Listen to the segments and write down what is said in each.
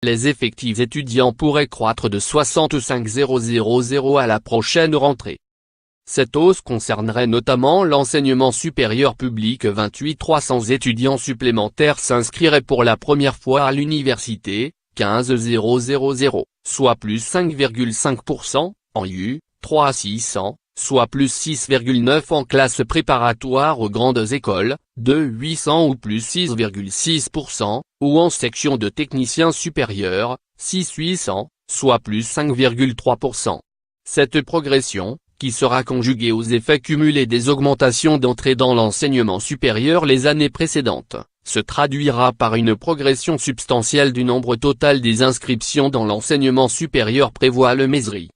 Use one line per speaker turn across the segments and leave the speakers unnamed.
Les effectifs étudiants pourraient croître de 65 000 à la prochaine rentrée. Cette hausse concernerait notamment l'enseignement supérieur public. 28 300 étudiants supplémentaires s'inscriraient pour la première fois à l'université, 15 000, soit plus 5,5%, en U, 3 600, soit plus 6,9% en classe préparatoire aux grandes écoles, 2 800 ou plus 6,6%, ou en section de techniciens supérieurs, 6 800, soit plus 5,3%. Cette progression, qui sera conjuguée aux effets cumulés des augmentations d'entrée dans l'enseignement supérieur les années précédentes, se traduira par une progression substantielle du nombre total des inscriptions dans l'enseignement supérieur, prévoit le MESRI.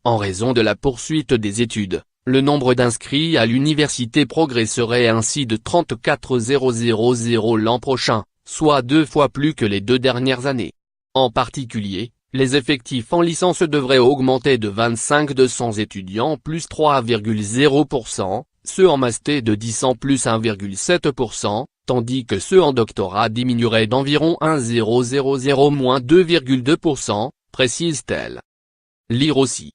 En raison de la poursuite des études, le nombre d'inscrits à l'université progresserait ainsi de 34 000 l'an prochain, soit 2 fois plus que les 2 dernières années. En particulier, les effectifs en licence devraient augmenter de 25 200 étudiants plus 3,0%, ceux en master de 10 ans plus 1,7%, tandis que ceux en doctorat diminueraient d'environ 1 000 moins 2,2%, précise-t-elle. Lire aussi.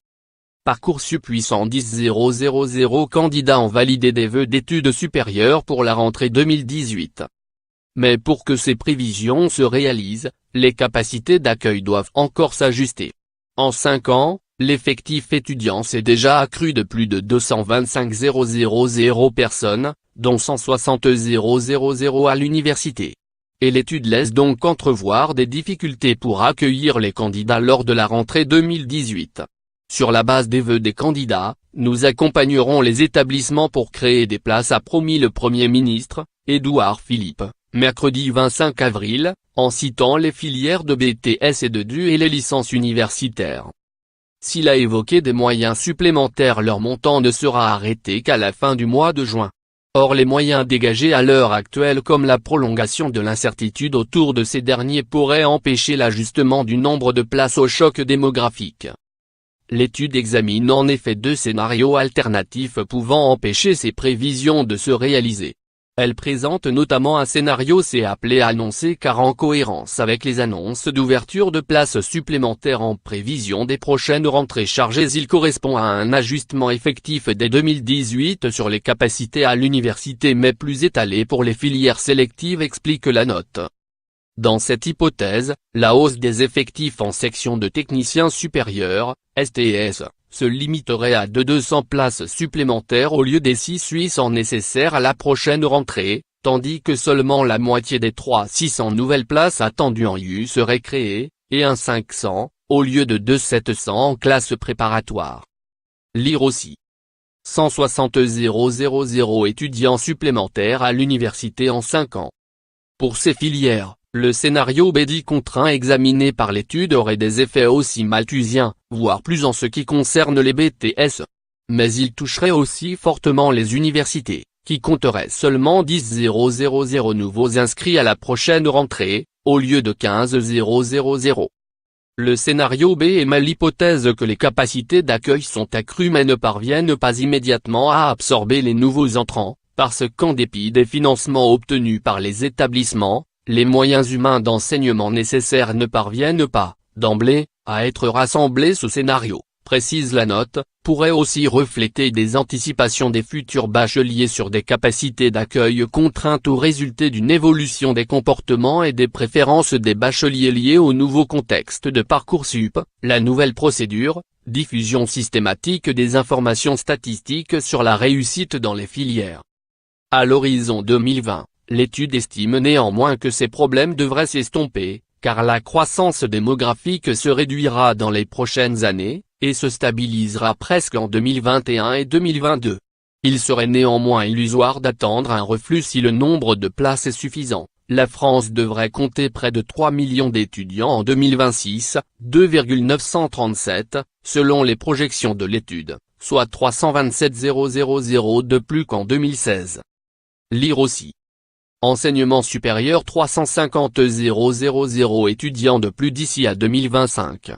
Parcoursup 810 000 candidats ont validé des vœux d'études supérieures pour la rentrée 2018. Mais pour que ces prévisions se réalisent, les capacités d'accueil doivent encore s'ajuster. En 5 ans, l'effectif étudiant s'est déjà accru de plus de 225 000 personnes, dont 160 000 à l'université. Et l'étude laisse donc entrevoir des difficultés pour accueillir les candidats lors de la rentrée 2018. Sur la base des vœux des candidats, nous accompagnerons les établissements pour créer des places, a promis le Premier ministre, Édouard Philippe, mercredi 25 avril, en citant les filières de BTS et de DU et les licences universitaires. S'il a évoqué des moyens supplémentaires, leur montant ne sera arrêté qu'à la fin du mois de juin. Or les moyens dégagés à l'heure actuelle, comme la prolongation de l'incertitude autour de ces derniers, pourraient empêcher l'ajustement du nombre de places au choc démographique. L'étude examine en effet 2 scénarios alternatifs pouvant empêcher ces prévisions de se réaliser. Elle présente notamment un scénario C appelé à annoncer car en cohérence avec les annonces d'ouverture de places supplémentaires en prévision des prochaines rentrées chargées. Il correspond à un ajustement effectif dès 2018 sur les capacités à l'université mais plus étalé pour les filières sélectives, explique la note. Dans cette hypothèse, la hausse des effectifs en section de techniciens supérieurs, STS, se limiterait à 200 places supplémentaires au lieu des 600 nécessaires à la prochaine rentrée, tandis que seulement la moitié des 600 nouvelles places attendues en U seraient créées, et un 500, au lieu de 700 en classe préparatoire. Lire aussi. 160 000 étudiants supplémentaires à l'université en 5 ans. Pour ces filières, le scénario B dit contraint examiné par l'étude aurait des effets aussi malthusiens, voire plus en ce qui concerne les BTS. Mais il toucherait aussi fortement les universités, qui compteraient seulement 10 000 nouveaux inscrits à la prochaine rentrée, au lieu de 15 000. Le scénario B émet l'hypothèse que les capacités d'accueil sont accrues mais ne parviennent pas immédiatement à absorber les nouveaux entrants, parce qu'en dépit des financements obtenus par les établissements, les moyens humains d'enseignement nécessaires ne parviennent pas, d'emblée, à être rassemblés. Ce scénario, précise la note, pourrait aussi refléter des anticipations des futurs bacheliers sur des capacités d'accueil contraintes ou résulter d'une évolution des comportements et des préférences des bacheliers liées au nouveau contexte de Parcoursup, la nouvelle procédure, diffusion systématique des informations statistiques sur la réussite dans les filières. À l'horizon 2020. L'étude estime néanmoins que ces problèmes devraient s'estomper, car la croissance démographique se réduira dans les prochaines années, et se stabilisera presque en 2021 et 2022. Il serait néanmoins illusoire d'attendre un reflux si le nombre de places est suffisant. La France devrait compter près de 3 millions d'étudiants en 2026, 2,937, selon les projections de l'étude, soit 327 000 de plus qu'en 2016. Lire aussi. Enseignement supérieur 350 000 étudiants de plus d'ici à 2025.